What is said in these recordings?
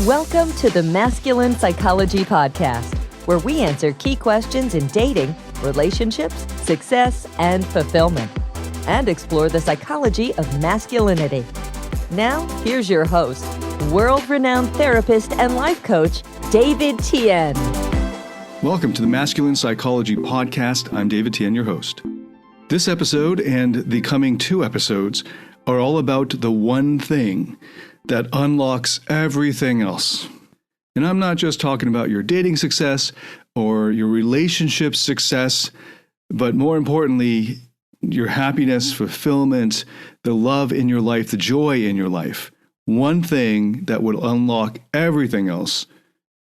Welcome to the Masculine Psychology Podcast, where we answer key questions in dating, relationships, success, and fulfillment, and explore the psychology of masculinity. Now, here's your host, world-renowned therapist and life coach, David Tian. Welcome to the Masculine Psychology Podcast. I'm David Tian, your host. This episode and the coming 2 episodes are all about the one thing that unlocks everything else. And I'm not just talking about your dating success or your relationship success, but more importantly, your happiness, fulfillment, the love in your life, the joy in your life. One thing that would unlock everything else.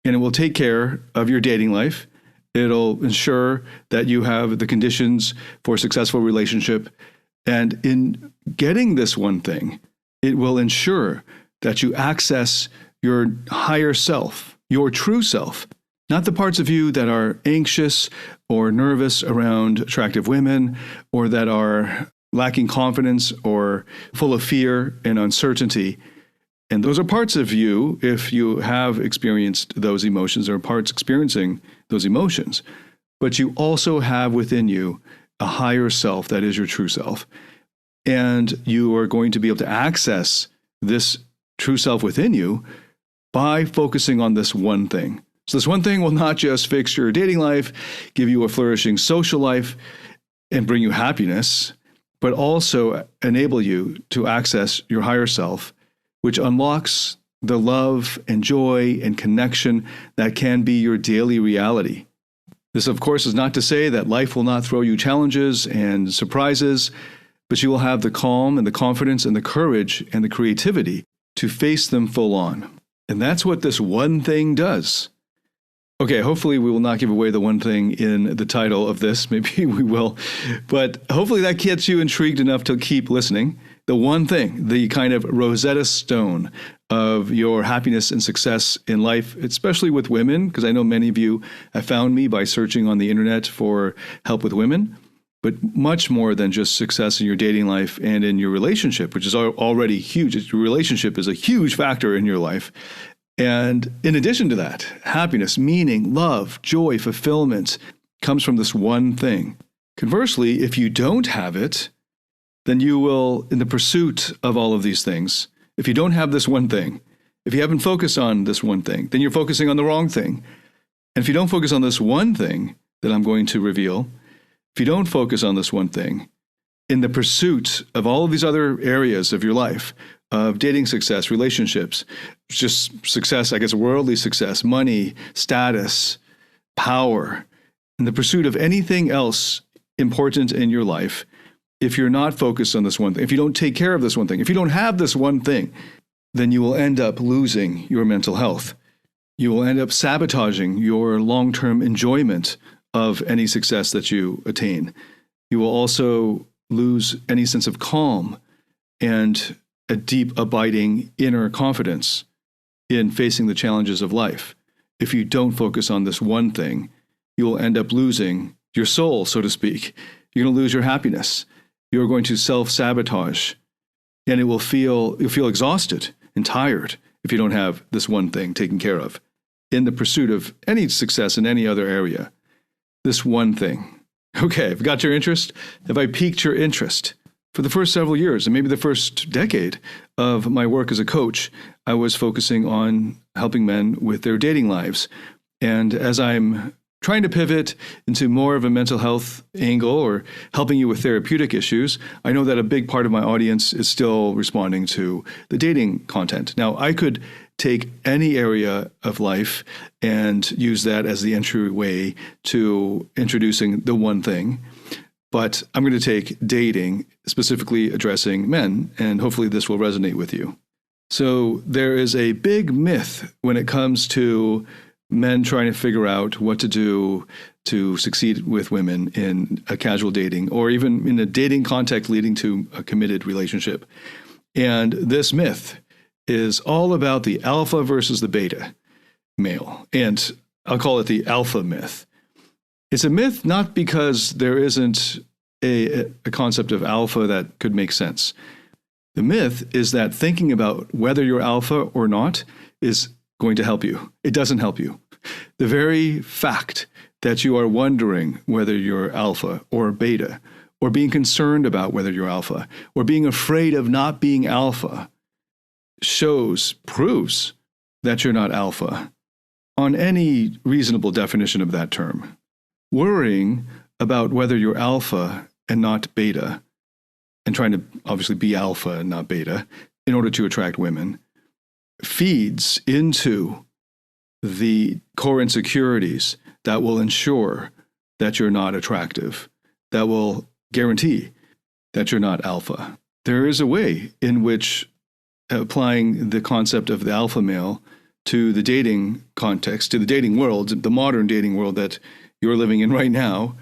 And it will take care of your dating life. It'll ensure that you have the conditions for a successful relationship. And in getting this one thing, it will ensure that you access your higher self, your true self, not the parts of you that are anxious or nervous around attractive women, or that are lacking confidence or full of fear and uncertainty. And those are parts of you, if you have experienced those emotions, or parts experiencing those emotions. But you also have within you a higher self that is your true self. And you are going to be able to access this true self within you by focusing on this one thing. So this one thing will not just fix your dating life, give you a flourishing social life, and bring you happiness, but also enable you to access your higher self, which unlocks the love and joy and connection that can be your daily reality. This, of course, is not to say that life will not throw you challenges and surprises, but you will have the calm and the confidence and the courage and the creativity to face them full on. And that's what this one thing does. Okay, hopefully we will not give away the one thing in the title of this. Maybe we will. But hopefully that gets you intrigued enough to keep listening. The one thing, the kind of Rosetta Stone of your happiness and success in life, especially with women, because I know many of you have found me by searching on the internet for help with women, but much more than just success in your dating life and in your relationship, which is already huge. Your relationship is a huge factor in your life. And in addition to that, happiness, meaning, love, joy, fulfillment comes from this one thing. Conversely, if you don't have it, then you will, in the pursuit of all of these things, if you don't have this one thing, if you haven't focused on this one thing, then you're focusing on the wrong thing. And if you don't focus on this one thing that I'm going to reveal, if you don't focus on this one thing, in the pursuit of all of these other areas of your life, of dating success, relationships, just success, I guess worldly success, money, status, power, in the pursuit of anything else important in your life, if you're not focused on this one thing, if you don't take care of this one thing, if you don't have this one thing, then you will end up losing your mental health. You will end up sabotaging your long-term enjoyment of any success that you attain. You will also lose any sense of calm and a deep, abiding inner confidence in facing the challenges of life. If you don't focus on this one thing, you will end up losing your soul, so to speak. You're going to lose your happiness. You're going to self-sabotage, and you'll feel exhausted and tired if you don't have this one thing taken care of in the pursuit of any success in any other area. This one thing. Okay, I've got your interest. Have I piqued your interest? For the first several years, and maybe the first decade of my work as a coach, I was focusing on helping men with their dating lives. And as I'm trying to pivot into more of a mental health angle or helping you with therapeutic issues, I know that a big part of my audience is still responding to the dating content. Now, I could take any area of life and use that as the entryway to introducing the one thing. But I'm going to take dating, specifically addressing men, and hopefully this will resonate with you. So there is a big myth when it comes to men trying to figure out what to do to succeed with women in a casual dating, or even in a dating context leading to a committed relationship. And this myth is all about the alpha versus the beta male. And I'll call it the alpha myth. It's a myth not because there isn't a concept of alpha that could make sense. The myth is that thinking about whether you're alpha or not is going to help you. It doesn't help you. The very fact that you are wondering whether you're alpha or beta, or being concerned about whether you're alpha, or being afraid of not being alpha, proves that you're not alpha on any reasonable definition of that term. Worrying about whether you're alpha and not beta, and trying to obviously be alpha and not beta in order to attract women, feeds into the core insecurities that will ensure that you're not attractive, that will guarantee that you're not alpha. There is a way in which applying the concept of the alpha male to the dating context, to the dating world, the modern dating world that you're living in right now,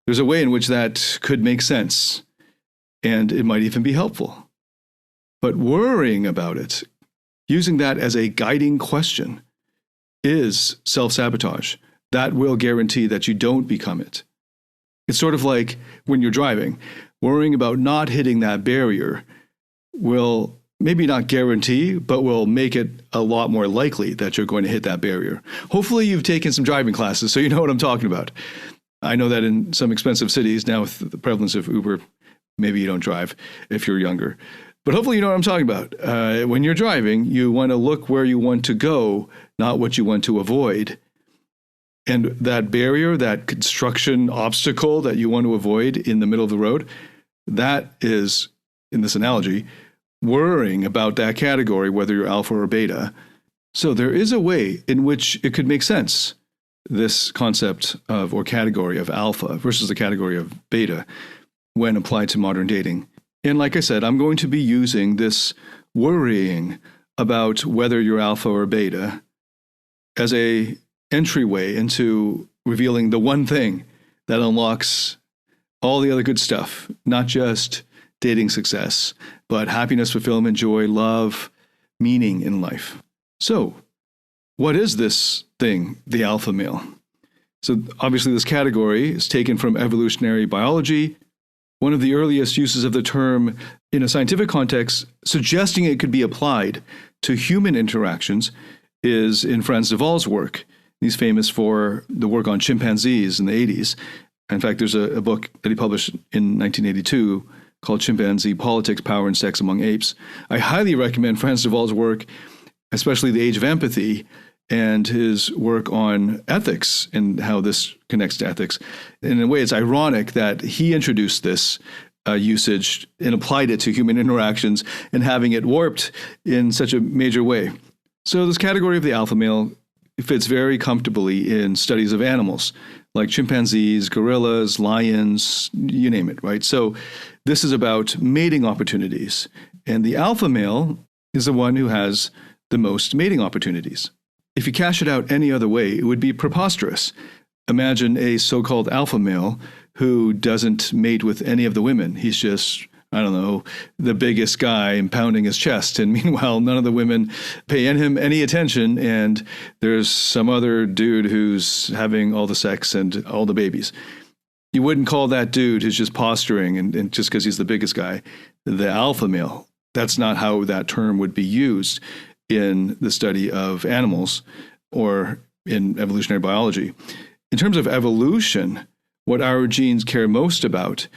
there's a way in which that could make sense, and it might even be helpful. But worrying about it, using that as a guiding question, is self-sabotage. That will guarantee that you don't become it. It's sort of like when you're driving, worrying about not hitting that barrier will maybe not guarantee, but will make it a lot more likely that you're going to hit that barrier. Hopefully you've taken some driving classes, so you know what I'm talking about. I know that in some expensive cities, now with the prevalence of Uber, maybe you don't drive if you're younger. But hopefully you know what I'm talking about. When you're driving, you want to look where you want to go, not what you want to avoid. And that barrier, that construction obstacle that you want to avoid in the middle of the road, that is, in this analogy, worrying about that category, whether you're alpha or beta. So there is a way in which it could make sense, this concept of or category of alpha versus the category of beta when applied to modern dating. And like I said, I'm going to be using this worrying about whether you're alpha or beta as a entryway into revealing the one thing that unlocks all the other good stuff, not just dating success, but happiness, fulfillment, joy, love, meaning in life. So, what is this thing, the alpha male? So obviously this category is taken from evolutionary biology. One of the earliest uses of the term in a scientific context, suggesting it could be applied to human interactions, is in Frans de Waal's work. He's famous for the work on chimpanzees in the 80s. In fact, there's a book that he published in 1982 called Chimpanzee Politics, Power, and Sex Among Apes. I highly recommend Frans de Waal's work, especially The Age of Empathy, and his work on ethics and how this connects to ethics. In a way, it's ironic that he introduced this usage and applied it to human interactions and having it warped in such a major way. So this category of the alpha male fits very comfortably in studies of animals like chimpanzees, gorillas, lions, you name it, right? So this is about mating opportunities. And the alpha male is the one who has the most mating opportunities. If you cash it out any other way, it would be preposterous. Imagine a so-called alpha male who doesn't mate with any of the women. He's just, I don't know, the biggest guy and pounding his chest. And meanwhile, none of the women pay him any attention. And there's some other dude who's having all the sex and all the babies. You wouldn't call that dude who's just posturing and just because he's the biggest guy, the alpha male. That's not how that term would be used in the study of animals or in evolutionary biology. In terms of evolution, what our genes care most about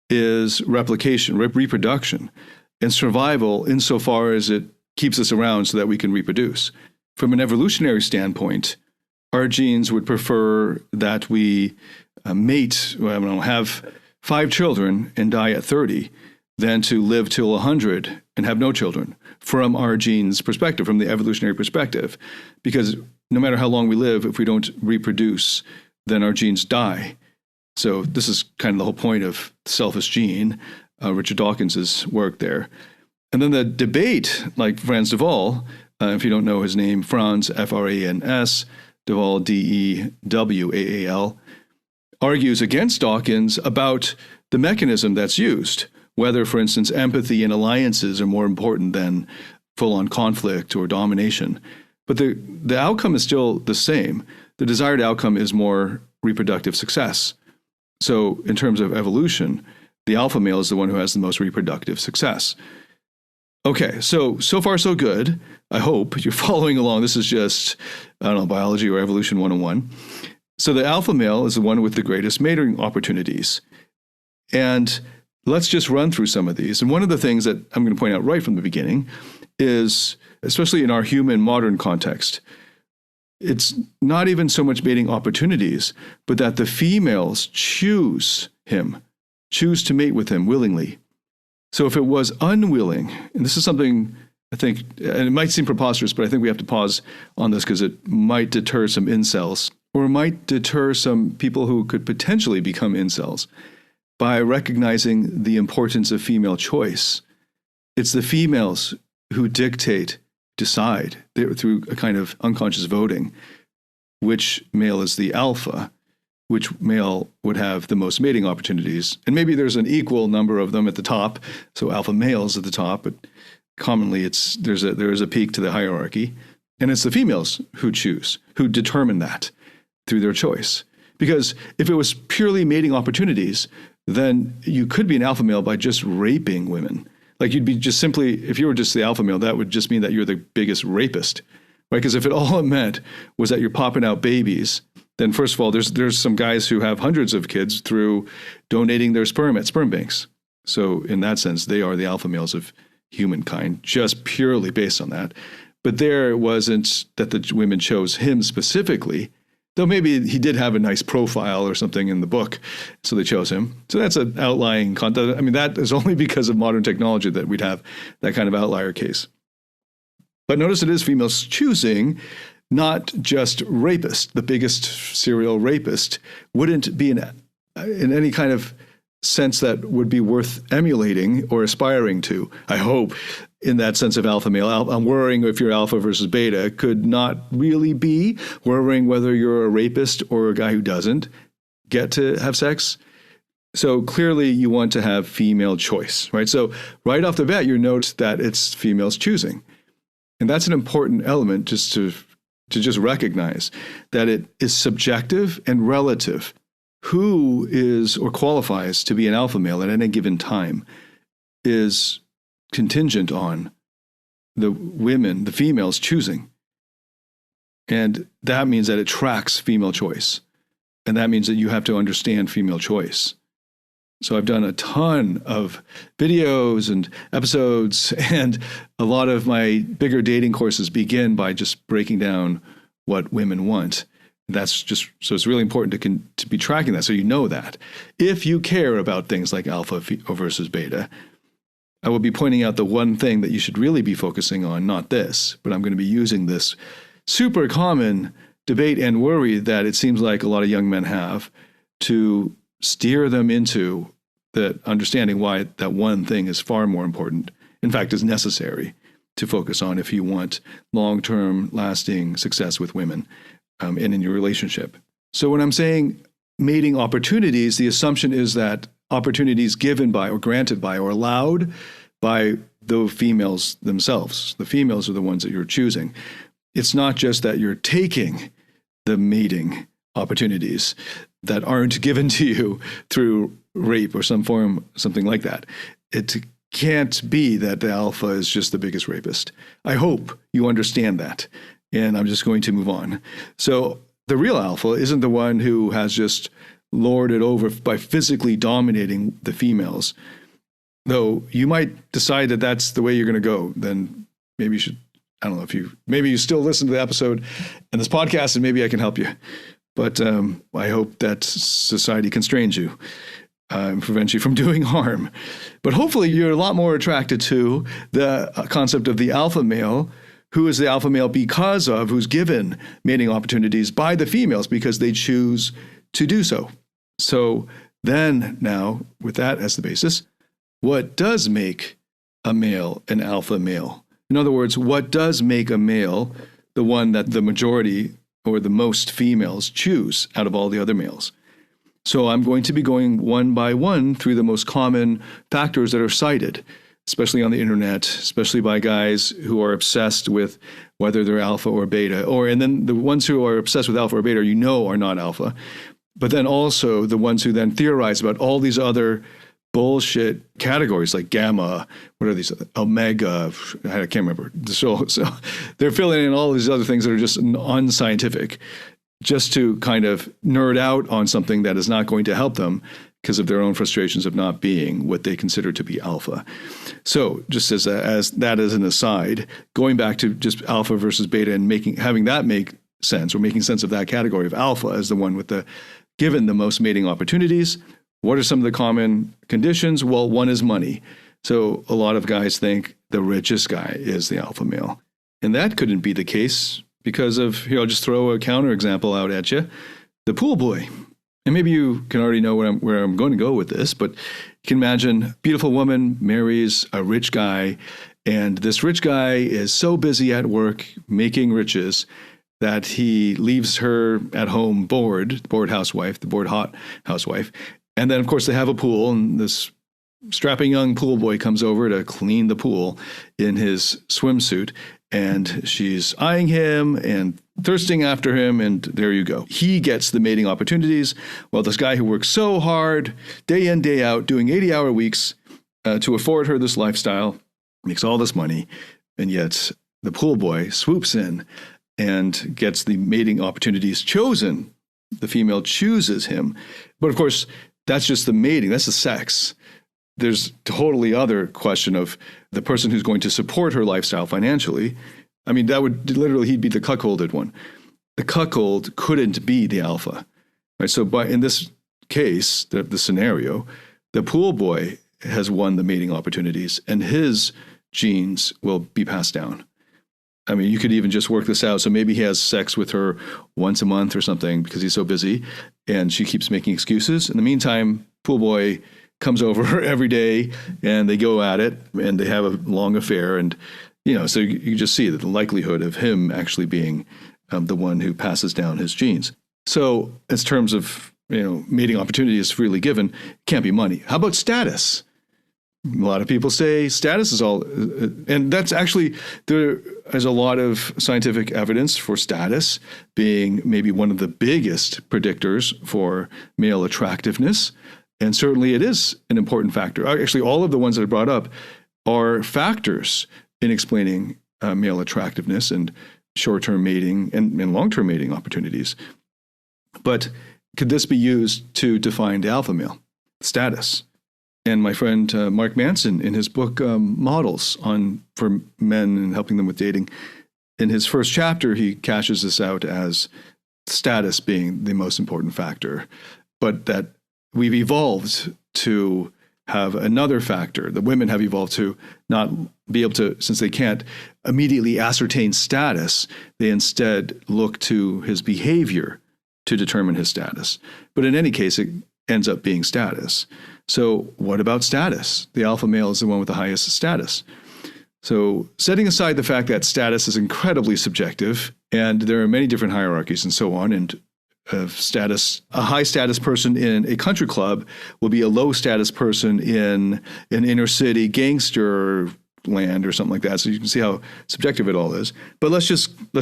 is replication, reproduction, and survival insofar as it keeps us around so that we can reproduce. From an evolutionary standpoint, our genes would prefer that we have 5 children and die at 30 than to live till 100 and have no children, from our genes' perspective, from the evolutionary perspective. Because no matter how long we live, if we don't reproduce, then our genes die. So this is kind of the whole point of selfish gene, Richard Dawkins' work there. And then the debate, like Frans de Waal, if you don't know his name, Frans, F-R-A-N-S, de Waal, D-E-W-A-A-L, argues against Dawkins about the mechanism that's used, whether, for instance, empathy and alliances are more important than full-on conflict or domination. But the outcome is still the same. The desired outcome is more reproductive success. So in terms of evolution, the alpha male is the one who has the most reproductive success. Okay, so far so good. I hope you're following along. This is just, I don't know, biology or evolution 101. So the alpha male is the one with the greatest mating opportunities. And let's just run through some of these. And one of the things that I'm going to point out right from the beginning is, especially in our human modern context, it's not even so much mating opportunities, but that the females choose to mate with him willingly. So if it was unwilling, and this is something I think, and it might seem preposterous, but I think we have to pause on this because it might deter some incels, or it might deter some people who could potentially become incels by recognizing the importance of female choice. It's the females who decide through a kind of unconscious voting, which male is the alpha, which male would have the most mating opportunities. And maybe there's an equal number of them at the top, so alpha males at the top, but commonly there is a peak to the hierarchy, and it's the females who determine that through their choice. Because if it was purely mating opportunities, then you could be an alpha male by just raping women. Like you'd be just simply, if you were just the alpha male, that would just mean that you're the biggest rapist, right? Because if all it meant was that you're popping out babies, then first of all, there's some guys who have hundreds of kids through donating their sperm at sperm banks. So in that sense, they are the alpha males of humankind, just purely based on that. But there it wasn't that the women chose him specifically, though maybe he did have a nice profile or something in the book, so they chose him. So that's an outlying content. I mean, that is only because of modern technology that we'd have that kind of outlier case. But notice it is females choosing, not just rapist. The biggest serial rapist wouldn't be in any kind of sense that would be worth emulating or aspiring to, I hope, in that sense of alpha male. I'm worrying if you're alpha versus beta could not really be worrying whether you're a rapist or a guy who doesn't get to have sex. So clearly you want to have female choice, right? So right off the bat, you note that it's females choosing. And that's an important element just to just recognize that it is subjective and relative. Who is or qualifies to be an alpha male at any given time is contingent on the females choosing. And that means that it tracks female choice. And that means that you have to understand female choice. So I've done a ton of videos and episodes, and a lot of my bigger dating courses begin by just breaking down what women want. That's just, so it's really important to be tracking that so you know that. If you care about things like alpha versus beta, I will be pointing out the one thing that you should really be focusing on, not this, but I'm going to be using this super common debate and worry that it seems like a lot of young men have to steer them into the understanding why that one thing is far more important, in fact, is necessary to focus on if you want long-term lasting success with women and in your relationship. So when I'm saying mating opportunities, the assumption is that opportunities given by or granted by or allowed by the females themselves. The females are the ones that you're choosing. It's not just that you're taking the mating opportunities that aren't given to you through rape or something like that. It can't be that the alpha is just the biggest rapist. I hope you understand that. And I'm just going to move on. So the real alpha isn't the one who has just lorded over by physically dominating the females. Though you might decide that that's the way you're going to go, then maybe you should, I don't know maybe you still listen to the episode and this podcast and maybe I can help you. But I hope that society constrains you and prevents you from doing harm. But hopefully you're a lot more attracted to the concept of the alpha male, who is the alpha male who's given mating opportunities by the females because they choose to do so. So then now, with that as the basis, what does make a male an alpha male? In other words, what does make a male the one that the majority or the most females choose out of all the other males? So I'm going to be going one by one through the most common factors that are cited, especially on the internet, especially by guys who are obsessed with whether they're alpha or beta, and then the ones who are obsessed with alpha or beta, are not alpha. But then also the ones who then theorize about all these other bullshit categories like gamma, what are these, omega, I can't remember. So they're filling in all these other things that are just unscientific, just to kind of nerd out on something that is not going to help them because of their own frustrations of not being what they consider to be alpha. So just as that as an aside, going back to just alpha versus beta and having that make sense, or making sense of that category of alpha as the one with given the most mating opportunities. What are some of the common conditions? Well, one is money. So a lot of guys think the richest guy is the alpha male. And that couldn't be the case because of, I'll just throw a counterexample out at you, the pool boy. And maybe you can already know where I'm going to go with this, but you can imagine a beautiful woman marries a rich guy, and this rich guy is so busy at work making riches that he leaves her at home bored housewife, the bored hot housewife. And then, of course, they have a pool, and this strapping young pool boy comes over to clean the pool in his swimsuit, and she's eyeing him and thirsting after him, and there you go. He gets the mating opportunities, while this guy who works so hard, day in, day out, doing 80-hour weeks to afford her this lifestyle, makes all this money, and yet the pool boy swoops in and gets the mating opportunities chosen. The female chooses him. But of course, that's just the mating. That's the sex. There's totally other question of the person who's going to support her lifestyle financially. I mean, that would literally, he'd be the cuckolded one. The cuckold couldn't be the alpha. Right? So in this case, the scenario, the pool boy has won the mating opportunities, and his genes will be passed down. I mean, you could even just work this out. So maybe he has sex with her once a month or something because he's so busy, and she keeps making excuses. In the meantime, pool boy comes over every day, and they go at it, and they have a long affair. And, so you just see that the likelihood of him actually being the one who passes down his genes. So in terms of, mating opportunities freely given, it can't be money. How about status? A lot of people say status is all, and that's actually, there is a lot of scientific evidence for status being maybe one of the biggest predictors for male attractiveness. And certainly it is an important factor. Actually, all of the ones that I brought up are factors in explaining male attractiveness and short-term mating and long-term mating opportunities. But could this be used to define the alpha male status? And my friend Mark Manson, in his book Models for Men and Helping Them with Dating, in his first chapter, he cashes this out as status being the most important factor, but that we've evolved to have another factor. The women have evolved to not be able to, since they can't immediately ascertain status, they instead look to his behavior to determine his status. But in any case, it ends up being status. So what about status? The alpha male is the one with the highest status. So setting aside the fact that status is incredibly subjective, and there are many different hierarchies and so on, and status, a high status person in a country club will be a low status person in an inner city gangster land or something like that. So you can see how subjective it all is. But let's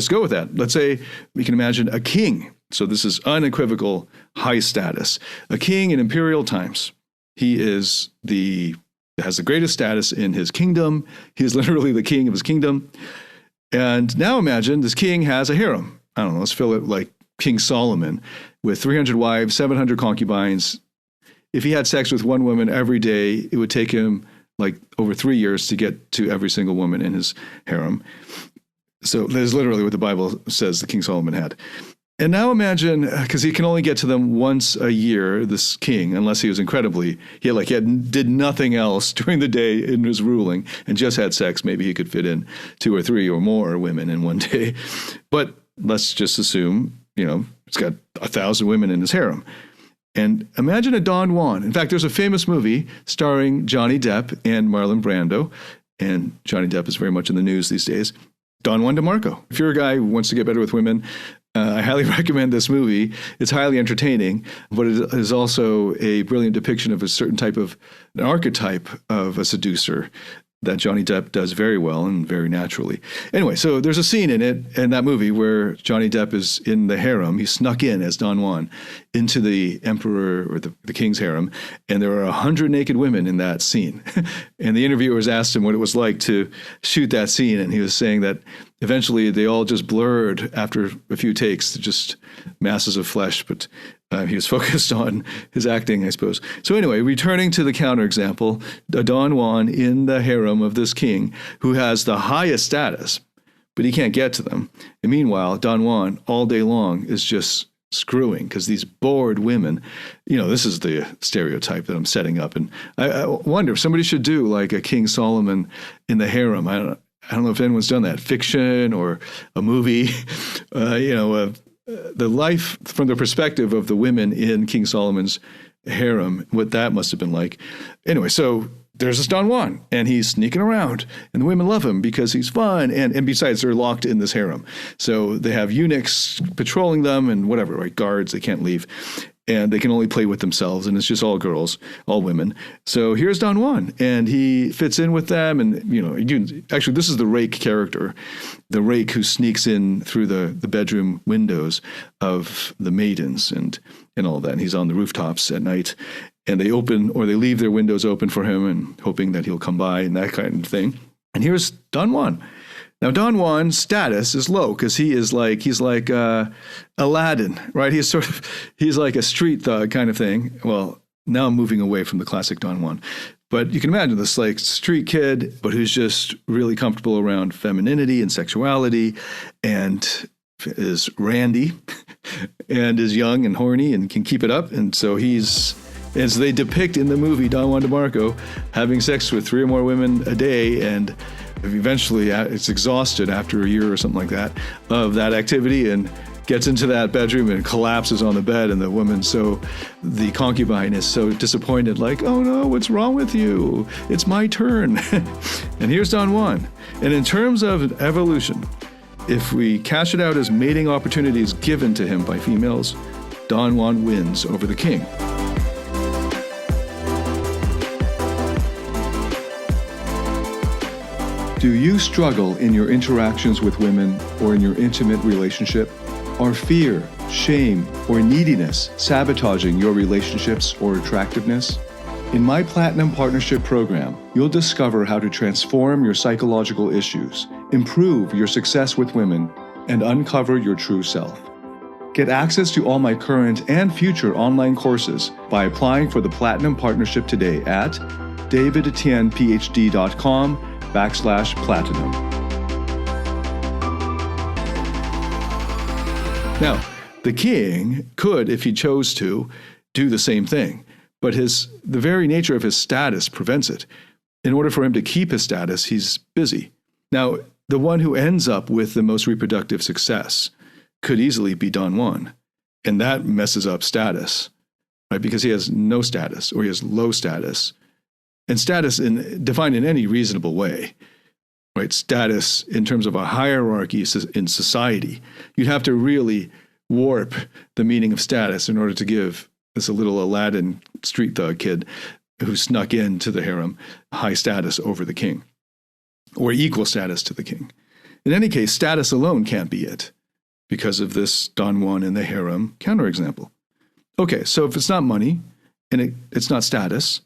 go with that. Let's say we can imagine a king. So this is unequivocal high status. A king in imperial times. He has the greatest status in his kingdom. He is literally the king of his kingdom. And now imagine this king has a harem. I don't know, let's fill it like King Solomon with 300 wives, 700 concubines. If he had sex with one woman every day, it would take him like over 3 years to get to every single woman in his harem. So that is literally what the Bible says the King Solomon had. And now imagine, because he can only get to them once a year, this king, unless he was did nothing else during the day in his ruling and just had sex. Maybe he could fit in 2 or 3 or more women in one day. But let's just assume, it's got 1,000 women in his harem. And imagine a Don Juan. In fact, there's a famous movie starring Johnny Depp and Marlon Brando. And Johnny Depp is very much in the news these days. Don Juan DeMarco. If you're a guy who wants to get better with women, I highly recommend this movie. It's highly entertaining, but it is also a brilliant depiction of a certain type of an archetype of a seducer. that Johnny Depp does very well and very naturally. Anyway, so there's a scene in that movie where Johnny Depp is in the harem. He snuck in as Don Juan into the emperor or the king's harem, and there are 100 naked women in that scene. And the interviewers asked him what it was like to shoot that scene, and he was saying that eventually they all just blurred after a few takes, just masses of flesh, but he was focused on his acting, I suppose. So anyway, returning to the counterexample, Don Juan in the harem of this king who has the highest status, but he can't get to them. And meanwhile, Don Juan all day long is just screwing because these bored women, this is the stereotype that I'm setting up. And I wonder if somebody should do like a King Solomon in the harem. I don't know if anyone's done that, fiction or a movie, the life from the perspective of the women in King Solomon's harem, what that must have been like. Anyway, so there's this Don Juan, and he's sneaking around, and the women love him because he's fun, and besides, they're locked in this harem. So they have eunuchs patrolling them and whatever, right? Guards, they can't leave. And they can only play with themselves, and it's just all girls, all women. So here's Don Juan, and he fits in with them. And, actually, this is the rake character, the rake who sneaks in through the bedroom windows of the maidens and all that. And he's on the rooftops at night, and they open or they leave their windows open for him and hoping that he'll come by and that kind of thing. And here's Don Juan. Now, Don Juan's status is low because he's like Aladdin, right? He's like a street thug kind of thing. Well, now I'm moving away from the classic Don Juan. But you can imagine this like street kid, but who's just really comfortable around femininity and sexuality and is randy and is young and horny and can keep it up. And so as they depict in the movie Don Juan DeMarco, having sex with 3 or more women a day, and eventually it's exhausted after a year or something like that of that activity and gets into that bedroom and collapses on the bed, and the concubine is so disappointed, like, oh no, what's wrong with you? It's my turn. And here's Don Juan. And in terms of evolution, if we cash it out as mating opportunities given to him by females, Don Juan wins over the king. Do you struggle in your interactions with women or in your intimate relationship? Are fear, shame, or neediness sabotaging your relationships or attractiveness? In my Platinum Partnership Program, you'll discover how to transform your psychological issues, improve your success with women, and uncover your true self. Get access to all my current and future online courses by applying for the Platinum Partnership today at davidtianphd.com/platinum. Now, the king could, if he chose to, do the same thing, but the very nature of his status prevents it. In order for him to keep his status, he's busy. Now, the one who ends up with the most reproductive success could easily be Don Juan, and that messes up status, right? Because he has no status or he has low status. And status defined in any reasonable way, right? Status in terms of a hierarchy in society. You'd have to really warp the meaning of status in order to give this a little Aladdin street thug kid who snuck into the harem high status over the king, or equal status to the king. In any case, status alone can't be it because of this Don Juan in the harem counterexample. Okay, so if it's not money and it's not status,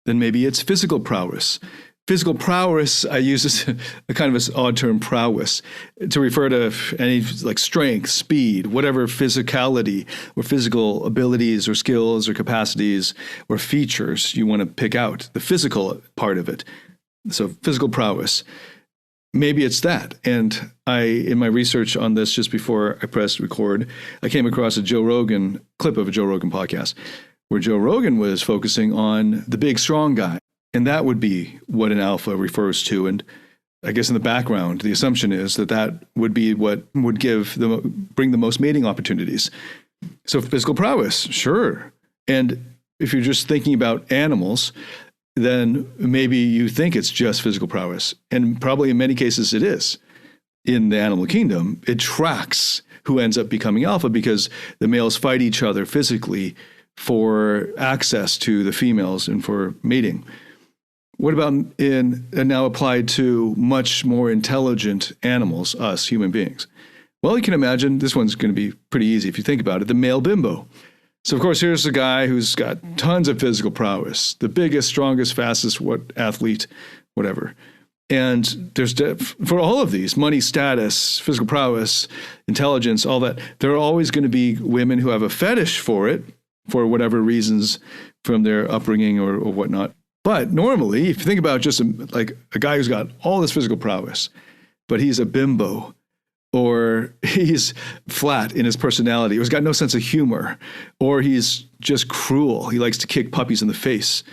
then maybe it's physical prowess. Physical prowess, I use this a kind of this odd term, prowess, to refer to any like strength, speed, whatever physicality or physical abilities or skills or capacities or features you want to pick out, the physical part of it. So physical prowess. Maybe it's that. And in my research on this, just before I pressed record, I came across a clip of a Joe Rogan podcast where Joe Rogan was focusing on the big, strong guy. And that would be what an alpha refers to. And I guess in the background, the assumption is that would be what would bring the most mating opportunities. So physical prowess, sure. And if you're just thinking about animals, then maybe you think it's just physical prowess. And probably in many cases it is. In the animal kingdom, it tracks who ends up becoming alpha because the males fight each other physically for access to the females and for mating. What about now applied to much more intelligent animals, us human beings? Well, you can imagine this one's going to be pretty easy if you think about it. The male bimbo. So, of course, here's a guy who's got tons of physical prowess, the biggest, strongest, fastest athlete, whatever. And there's for all of these, money, status, physical prowess, intelligence, all that, there are always going to be women who have a fetish for it, for whatever reasons from their upbringing or whatnot. But normally, if you think about just like a guy who's got all this physical prowess, but he's a bimbo, or he's flat in his personality, or he's got no sense of humor, or he's just cruel. He likes to kick puppies in the face,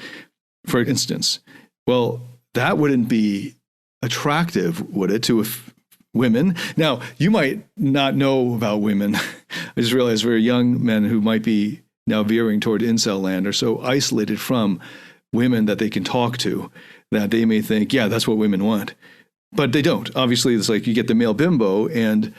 for instance. Well, that wouldn't be attractive, would it, to women? Now, you might not know about women. I just realized we're young men who might be now veering toward incel land are so isolated from women that they can talk to that they may think, yeah, that's what women want. But they don't. Obviously, it's like you get the male bimbo, and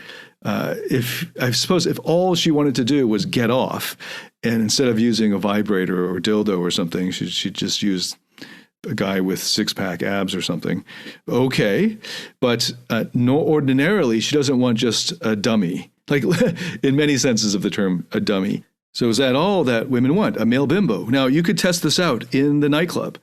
if all she wanted to do was get off, and instead of using a vibrator or dildo or something, she'd just use a guy with six-pack abs or something. Okay, but ordinarily, she doesn't want just a dummy, like in many senses of the term, a dummy. So is that all that women want? A male bimbo? Now, you could test this out in the nightclub.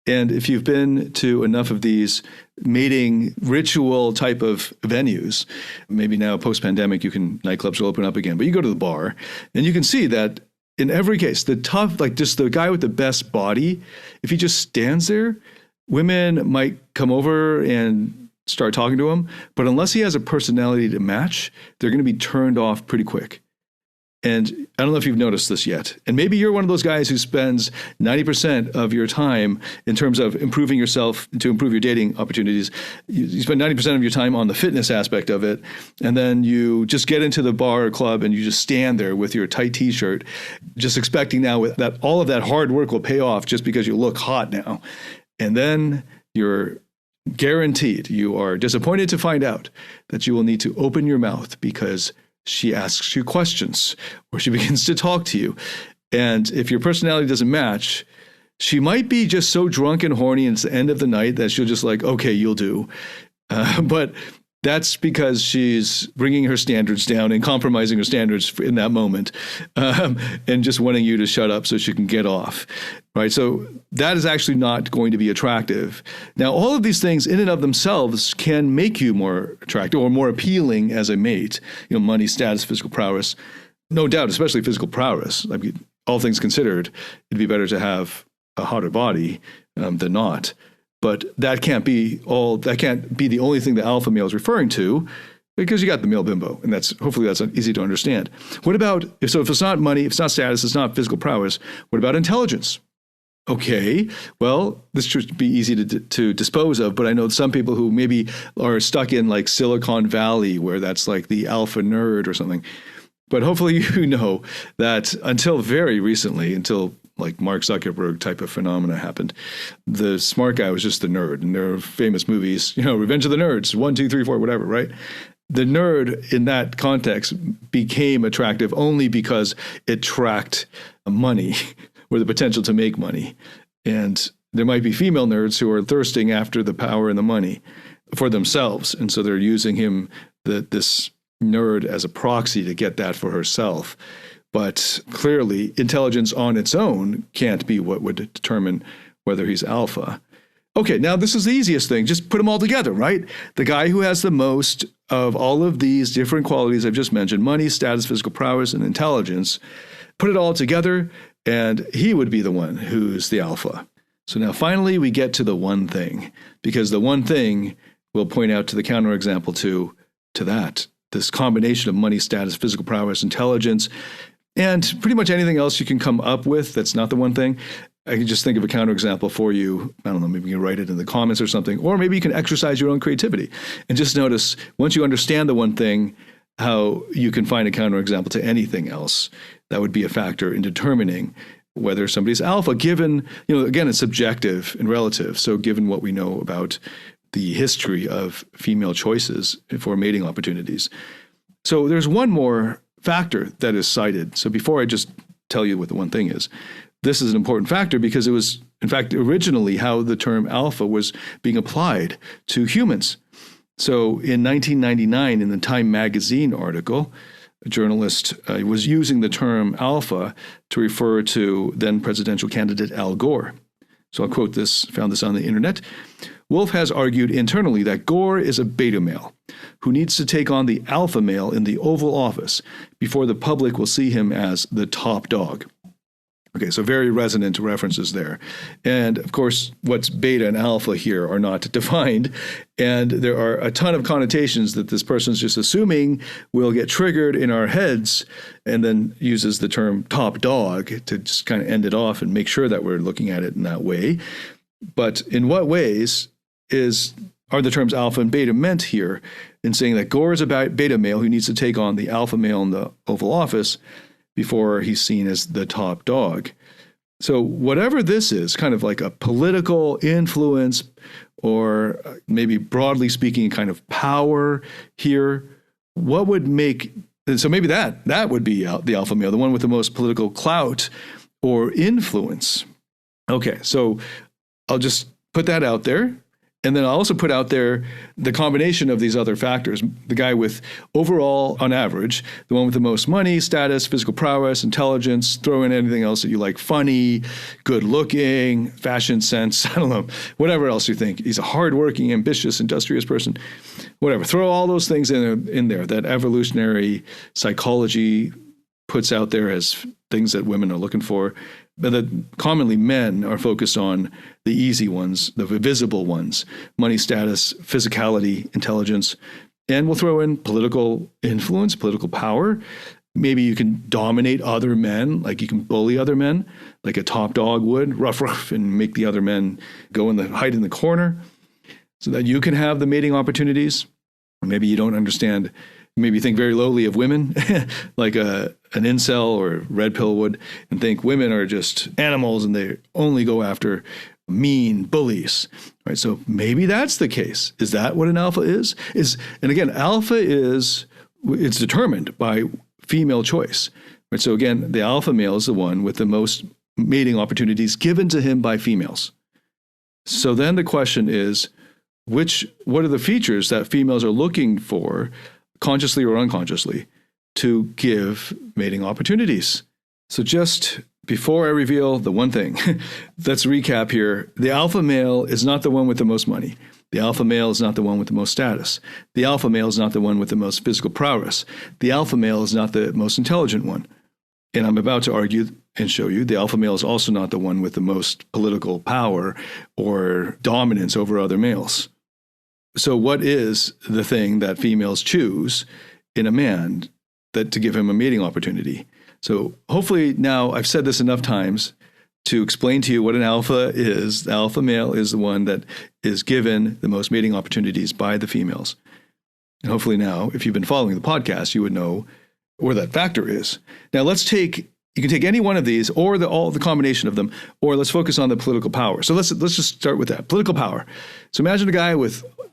And if you've been to enough of these mating ritual type of venues, maybe now post-pandemic, nightclubs will open up again, but you go to the bar and you can see that in every case, just the guy with the best body, if he just stands there, women might come over and start talking to him. But unless he has a personality to match, they're going to be turned off pretty quick. And I don't know if you've noticed this yet. And maybe you're one of those guys who spends 90% of your time in terms of improving yourself to improve your dating opportunities. You spend 90% of your time on the fitness aspect of it. And then you just get into the bar or club and you just stand there with your tight t-shirt, just expecting now that all of that hard work will pay off just because you look hot now. And then you're guaranteed, you are disappointed to find out that you will need to open your mouth because she asks you questions or she begins to talk to you. And if your personality doesn't match, she might be just so drunk and horny and it's the end of the night that she'll just like, okay, you'll do. But that's because she's bringing her standards down and compromising her standards in that moment and just wanting you to shut up so she can get off. Right. So that is actually not going to be attractive. Now, all of these things in and of themselves can make you more attractive or more appealing as a mate. Money, status, physical prowess, no doubt, especially physical prowess. I mean, all things considered, it'd be better to have a hotter body than not. But that can't be the only thing the alpha male is referring to, because you got the male bimbo, and hopefully that's easy to understand. What about, if it's not money, if it's not status, it's not physical prowess, what about intelligence? Okay, well, this should be easy to dispose of, but I know some people who maybe are stuck in like Silicon Valley, where that's like the alpha nerd or something. But hopefully you know that until very recently, until like Mark Zuckerberg type of phenomena happened, the smart guy was just the nerd. And there are famous movies, Revenge of the Nerds, 1, 2, 3, 4, whatever, right? The nerd in that context became attractive only because it tracked money or the potential to make money. And there might be female nerds who are thirsting after the power and the money for themselves. And so they're using this nerd as a proxy to get that for herself. But clearly, intelligence on its own can't be what would determine whether he's alpha. Okay, now this is the easiest thing. Just put them all together, right? The guy who has the most of all of these different qualities I've just mentioned, money, status, physical prowess, and intelligence, put it all together, and he would be the one who's the alpha. So now finally we get to the one thing, because the one thing will point out to the counterexample to that. This combination of money, status, physical prowess, intelligence, and pretty much anything else you can come up with that's not the one thing. I can just think of a counterexample for you. I don't know, maybe you can write it in the comments or something, or maybe you can exercise your own creativity and just notice, once you understand the one thing, how you can find a counterexample to anything else. That would be a factor in determining whether somebody's alpha, given, again, it's subjective and relative. So given what we know about the history of female choices for mating opportunities. So there's one more factor that is cited. So before I just tell you what the one thing is, this is an important factor because it was in fact, originally how the term alpha was being applied to humans. So in 1999, in the Time magazine article, a journalist was using the term alpha to refer to then presidential candidate Al Gore. So I'll quote this, found this on the internet. Wolf has argued internally that Gore is a beta male who needs to take on the alpha male in the Oval Office before the public will see him as the top dog. Okay, so very resonant references there. And of course, what's beta and alpha here are not defined. And there are a ton of connotations that this person's just assuming will get triggered in our heads, and then uses the term top dog to just kind of end it off and make sure that we're looking at it in that way. But in what ways are the terms alpha and beta meant here in saying that Gore is a beta male who needs to take on the alpha male in the Oval Office before he's seen as the top dog? So whatever this is, kind of like a political influence, or maybe broadly speaking, kind of power here, what would make, so maybe that would be the alpha male, the one with the most political clout or influence. Okay, so I'll just put that out there. And then I'll also put out there the combination of these other factors. The guy with overall, on average, the one with the most money, status, physical prowess, intelligence, throw in anything else that you like, funny, good looking, fashion sense, I don't know, whatever else you think. He's a hardworking, ambitious, industrious person, whatever. Throw all those things in there that evolutionary psychology puts out there as things that women are looking for. But that commonly men are focused on the easy ones, the visible ones, money, status, physicality, intelligence, and we'll throw in political influence, political power. Maybe you can dominate other men, like you can bully other men, like a top dog would, rough, and make the other men go hide in the corner so that you can have the mating opportunities. Maybe you don't understand, maybe you think very lowly of women, like an incel or red pill would, and think women are just animals and they only go after mean bullies. Right? So maybe that's the case. Is that what an alpha is? And again, alpha it's determined by female choice. Right? So again, the alpha male is the one with the most mating opportunities given to him by females. So then the question is, what are the features that females are looking for, consciously or unconsciously, to give mating opportunities? So just before I reveal the one thing, let's recap here. The alpha male is not the one with the most money. The alpha male is not the one with the most status. The alpha male is not the one with the most physical prowess. The alpha male is not the most intelligent one. And I'm about to argue and show you the alpha male is also not the one with the most political power or dominance over other males. So what is the thing that females choose in a man to give him a mating opportunity? So hopefully now I've said this enough times to explain to you what an alpha is. The alpha male is the one that is given the most mating opportunities by the females. And hopefully now, if you've been following the podcast, you would know where that factor is. Now you can take any one of these or the combination of them, or let's focus on the political power. So let's just start with that, political power. So imagine a guy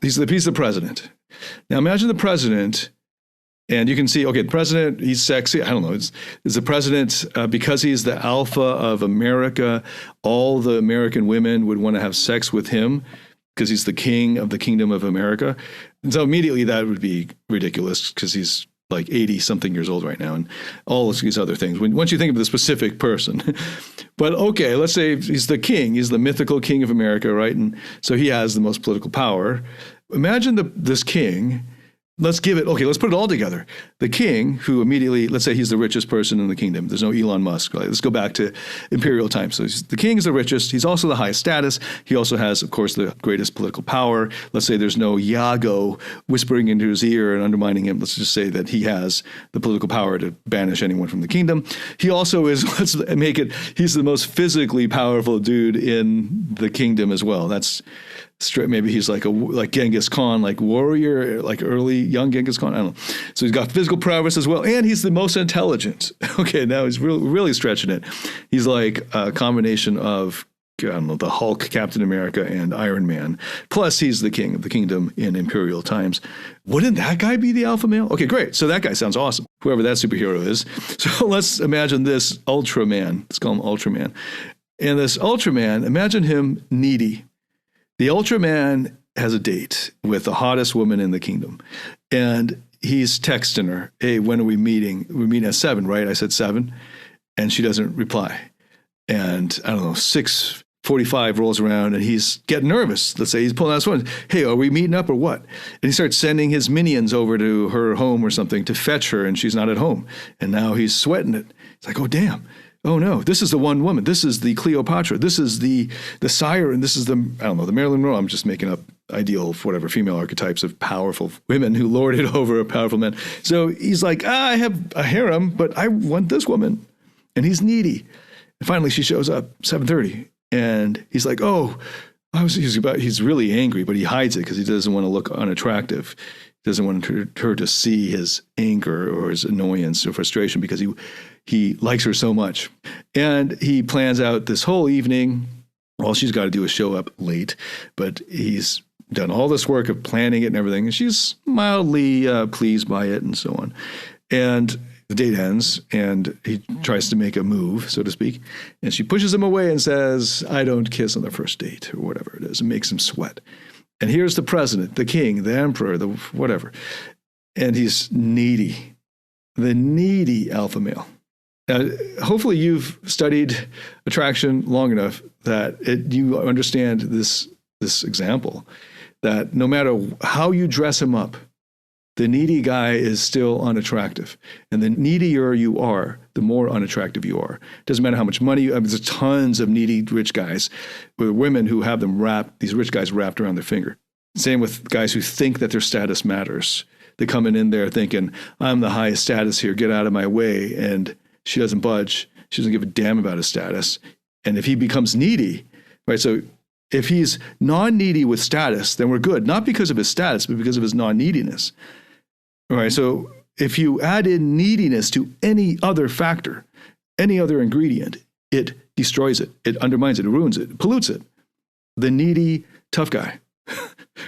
he's the president. Now imagine the president, and you can see, okay, the president, he's sexy. I don't know. Is the president, because he's the alpha of America, all the American women would want to have sex with him because he's the king of the kingdom of America? And so immediately that would be ridiculous because he's like 80-something years old right now and all these other things. Once you think of the specific person. But okay, let's say he's the king. He's the mythical king of America, right? And so he has the most political power. Imagine this king. Let's put it all together. The king, who immediately, let's say he's the richest person in the kingdom. There's no Elon Musk. Right? Let's go back to imperial times. So the king is the richest. He's also the highest status. He also has, of course, the greatest political power. Let's say there's no Iago whispering into his ear and undermining him. Let's just say that he has the political power to banish anyone from the kingdom. He also is, he's the most physically powerful dude in the kingdom as well. That's straight. Maybe he's like Genghis Khan, like warrior, like early young Genghis Khan. I don't know. So he's got physical prowess as well, and he's the most intelligent. Okay, now he's really stretching it. He's like a combination of, I don't know, the Hulk, Captain America, and Iron Man. Plus, he's the king of the kingdom in imperial times. Wouldn't that guy be the alpha male? Okay, great. So that guy sounds awesome, whoever that superhero is. So let's imagine this Ultraman. Let's call him Ultraman. And this Ultraman, imagine him needy. The Ultraman has a date with the hottest woman in the kingdom. And he's texting her, hey, when are we meeting? We're meeting at 7, right? I said 7. And she doesn't reply. And I don't know, 6:45 rolls around and he's getting nervous. Let's say he's pulling out his phone. Hey, are we meeting up or what? And he starts sending his minions over to her home or something to fetch her, and she's not at home. And now he's sweating it. It's like, oh, damn. Oh, no, this is the one woman. This is the Cleopatra. This is the sire, and this is the Marilyn Monroe. I'm just making up ideal, whatever, female archetypes of powerful women who lord it over powerful men. So he's like, I have a harem, but I want this woman. And he's needy. And finally, she shows up, 7:30. And he's like, he's really angry, but he hides it because he doesn't want to look unattractive. He doesn't want her to see his anger or his annoyance or frustration because he likes her so much. And he plans out this whole evening. All she's got to do is show up late, but he's done all this work of planning it and everything. And she's mildly pleased by it and so on. And the date ends and he tries to make a move, so to speak. And she pushes him away and says, I don't kiss on the first date or whatever it is. It makes him sweat. And here's the president, the king, the emperor, the whatever. And he's needy, the needy alpha male. Hopefully you've studied attraction long enough that you understand this example, that no matter how you dress him up, the needy guy is still unattractive. And the needier you are, the more unattractive you are. Doesn't matter how much money you have. There's tons of needy rich guys with women who have these rich guys wrapped around their finger. Same with guys who think that their status matters. They're coming in there thinking, I'm the highest status here, get out of my way. And she doesn't budge. She doesn't give a damn about his status. And if he becomes needy, right? So if he's non-needy with status, then we're good. Not because of his status, but because of his non-neediness. All right, so if you add in neediness to any other factor, any other ingredient, it destroys it. It undermines it. It ruins it. It pollutes it. The needy, tough guy.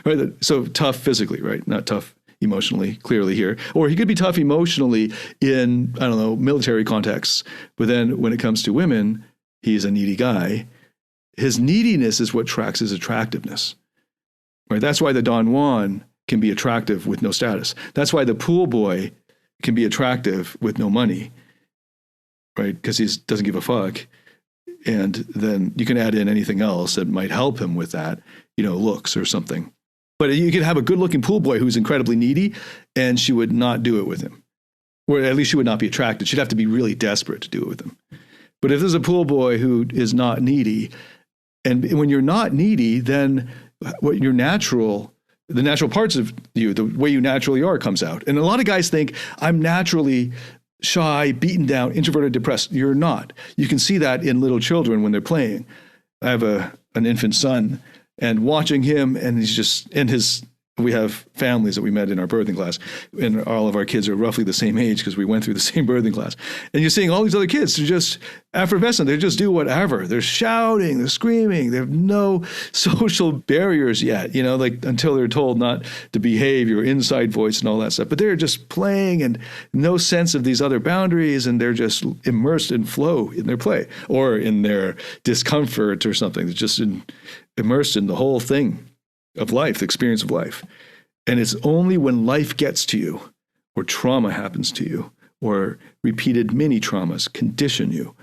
Right? So tough physically, right? Not tough emotionally, clearly here. Or he could be tough emotionally in, I don't know, military contexts. But then when it comes to women, he's a needy guy. His neediness is what tracks his attractiveness. Right? That's why the Don Juan can be attractive with no status. That's why the pool boy can be attractive with no money, right? Because he doesn't give a fuck. And then you can add in anything else that might help him with that, looks or something. But you could have a good-looking pool boy who's incredibly needy, and she would not do it with him. Or at least she would not be attracted. She'd have to be really desperate to do it with him. But if there's a pool boy who is not needy, and when you're not needy, then the natural parts of you, the way you naturally are, comes out. And a lot of guys think, I'm naturally shy, beaten down, introverted, depressed. You're not. You can see that in little children when they're playing. I have an infant son, and watching him, and we have families that we met in our birthing class, and all of our kids are roughly the same age because we went through the same birthing class. And you're seeing all these other kids, they're just effervescent. They just do whatever. They're shouting, they're screaming. They have no social barriers yet, until they're told not to behave, your inside voice and all that stuff. But they're just playing and no sense of these other boundaries, and they're just immersed in flow in their play or in their discomfort or something. They're just immersed in the whole thing of life, the experience of life. And it's only when life gets to you, or trauma happens to you, or repeated mini traumas condition you,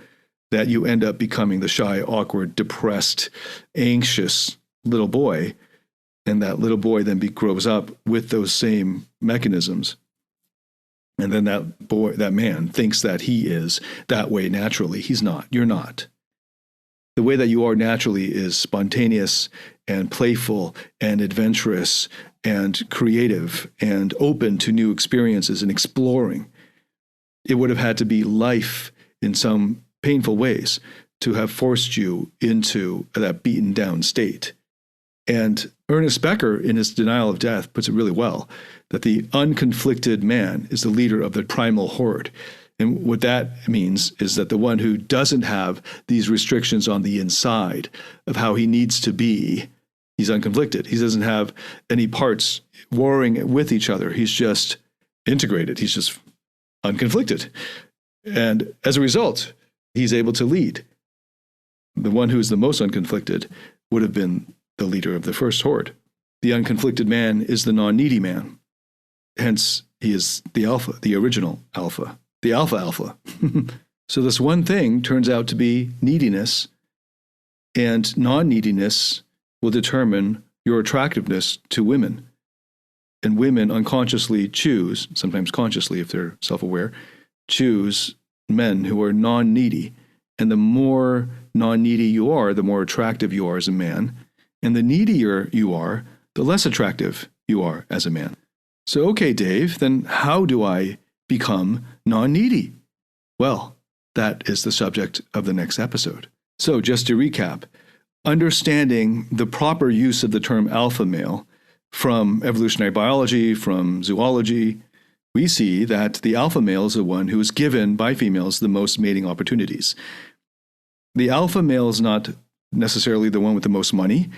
that you end up becoming the shy, awkward, depressed, anxious little boy. And that little boy then grows up with those same mechanisms. And then that man thinks that he is that way naturally. He's not. You're not. The way that you are naturally is spontaneous and playful and adventurous and creative and open to new experiences and exploring. It would have had to be life in some painful ways to have forced you into that beaten down state. And Ernest Becker, in his Denial of Death, puts it really well, that the unconflicted man is the leader of the primal horde. And what that means is that the one who doesn't have these restrictions on the inside of how he needs to be, he's unconflicted. He doesn't have any parts warring with each other. He's just integrated. He's just unconflicted. And as a result, he's able to lead. The one who's the most unconflicted would have been the leader of the first horde. The unconflicted man is the non-needy man. Hence, he is the alpha, the original alpha, the alpha. So this one thing turns out to be neediness, and non-neediness will determine your attractiveness to women. And women unconsciously choose, sometimes consciously if they're self-aware, choose men who are non-needy. And the more non-needy you are, the more attractive you are as a man. And the needier you are, the less attractive you are as a man. So, okay, Dave, then how do I become non-needy? Well, that is the subject of the next episode. So just to recap, understanding the proper use of the term alpha male from evolutionary biology, from zoology, we see that the alpha male is the one who is given by females the most mating opportunities. The alpha male is not necessarily the one with the most money,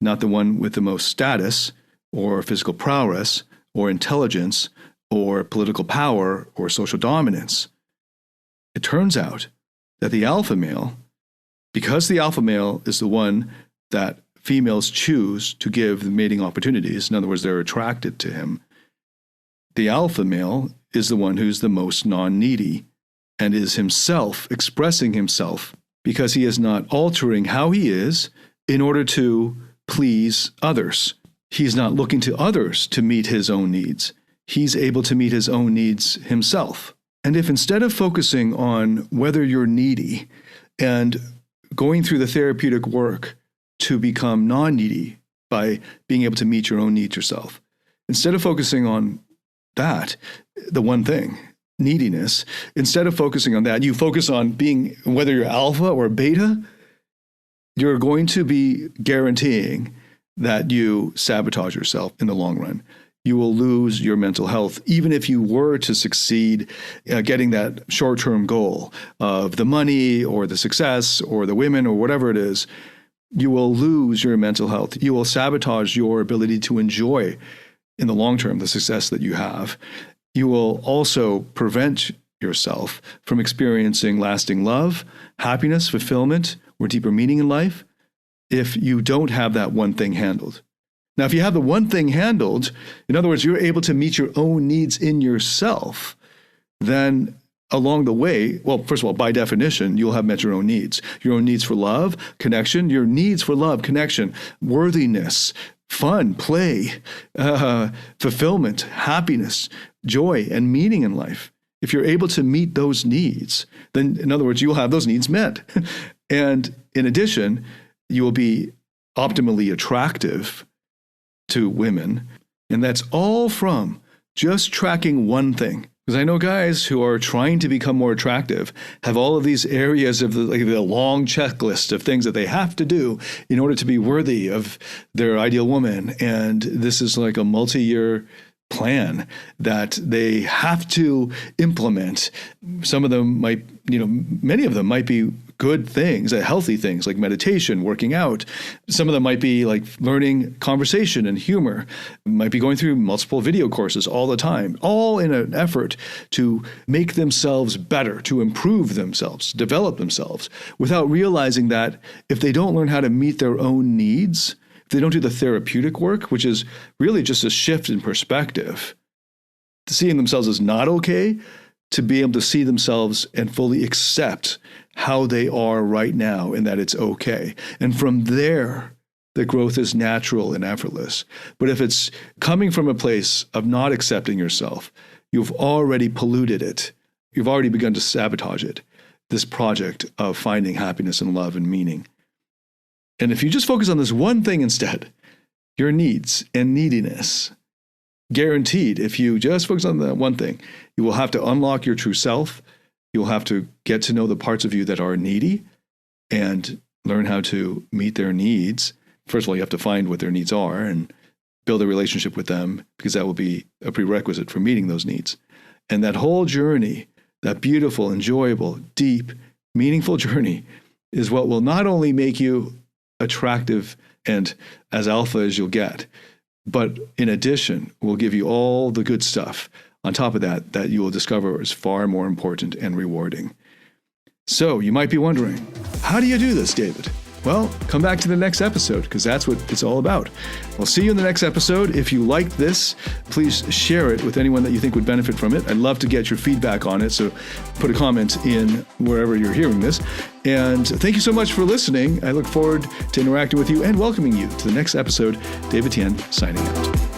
not the one with the most status or physical prowess or intelligence or political power or social dominance. It turns out that the alpha male, because the alpha male is the one that females choose to give the mating opportunities, in other words, they're attracted to him, the alpha male is the one who's the most non-needy and is himself expressing himself because he is not altering how he is in order to please others. He's not looking to others to meet his own needs. He's able to meet his own needs himself. And if instead of focusing on whether you're needy and going through the therapeutic work to become non-needy by being able to meet your own needs yourself, instead of focusing on that, the one thing, neediness, instead of focusing on that, you focus on being, whether you're alpha or beta, you're going to be guaranteeing that you sabotage yourself in the long run. You will lose your mental health, even if you were to succeed getting that short-term goal of the money or the success or the women or whatever it is. You will lose your mental health. You will sabotage your ability to enjoy in the long term the success that you have. You will also prevent yourself from experiencing lasting love, happiness, fulfillment, or deeper meaning in life if you don't have that one thing handled. Now, if you have the one thing handled, in other words, you're able to meet your own needs in yourself, then along the way, well, first of all, by definition, you'll have met your own needs for love, connection, your needs for love, connection, worthiness, fun, play, fulfillment, happiness, joy, and meaning in life. If you're able to meet those needs, then in other words, you'll have those needs met. And in addition, you will be optimally attractive to women. And that's all from just tracking one thing. Because I know guys who are trying to become more attractive have all of these areas of the long checklist of things that they have to do in order to be worthy of their ideal woman. And this is like a multi-year plan that they have to implement. Some of them might, many of them might be good things, healthy things like meditation, working out. Some of them might be like learning conversation and humor, might be going through multiple video courses all the time, all in an effort to make themselves better, to improve themselves, develop themselves, without realizing that if they don't learn how to meet their own needs, if they don't do the therapeutic work, which is really just a shift in perspective, seeing themselves as not okay, to be able to see themselves and fully accept how they are right now and that it's okay. And from there, the growth is natural and effortless. But if it's coming from a place of not accepting yourself, you've already polluted it. You've already begun to sabotage it, this project of finding happiness and love and meaning. And if you just focus on this one thing instead, your needs and neediness, guaranteed, if you just focus on that one thing, you will have to unlock your true self. You'll have to get to know the parts of you that are needy and learn how to meet their needs. First of all, you have to find what their needs are and build a relationship with them, because that will be a prerequisite for meeting those needs. And that whole journey, that beautiful, enjoyable, deep, meaningful journey, is what will not only make you attractive and as alpha as you'll get, but in addition, will give you all the good stuff on top of that you will discover is far more important and rewarding. So you might be wondering, how do you do this, David? Well, come back to the next episode because that's what it's all about. I'll see you in the next episode. If you liked this, please share it with anyone that you think would benefit from it. I'd love to get your feedback on it, so put a comment in wherever you're hearing this. And thank you so much for listening. I look forward to interacting with you and welcoming you to the next episode. David Tian signing out.